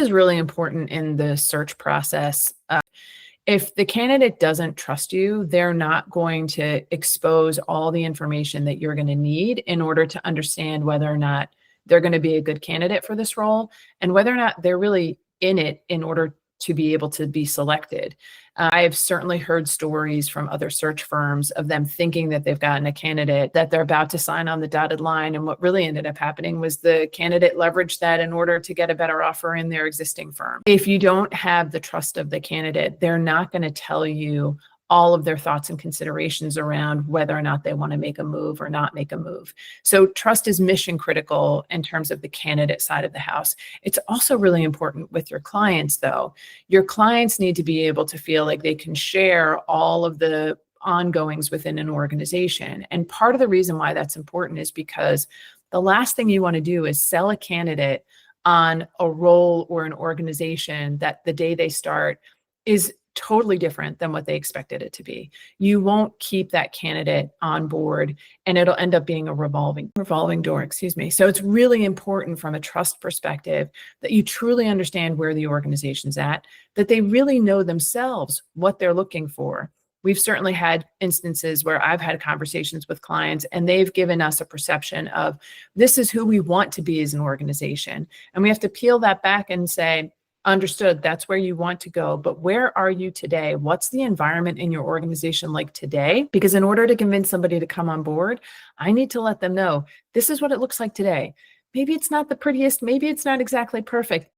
Is really important in the search process. If the candidate doesn't trust you, they're not going to expose all the information that you're going to need in order to understand whether or not they're going to be a good candidate for this role and whether or not they're really in it in order to be able to be selected. I have certainly heard stories from other search firms of them thinking that they've gotten a candidate, that they're about to sign on the dotted line. And what really ended up happening was the candidate leveraged that in order to get a better offer in their existing firm. If you don't have the trust of the candidate, they're not going to tell you all of their thoughts and considerations around whether or not they want to make a move or not make a move. So trust is mission critical in terms of the candidate side of the house. It's also really important with your clients, though. Your clients need to be able to feel like they can share all of the ongoings within an organization. And part of the reason why that's important is because the last thing you want to do is sell a candidate on a role or an organization that the day they start is totally different than what they expected it to be. You won't keep that candidate on board, and it'll end up being a revolving door, So it's really important from a trust perspective that you truly understand where the organization's at, that they really know themselves what they're looking for. We've certainly had instances where I've had conversations with clients and they've given us a perception of this is who we want to be as an organization. And we have to peel that back and say, understood, that's where you want to go, but where are you today? What's the environment in your organization like today? Because in order to convince somebody to come on board, I need to let them know this is what it looks like today. Maybe it's not the prettiest, maybe it's not exactly perfect,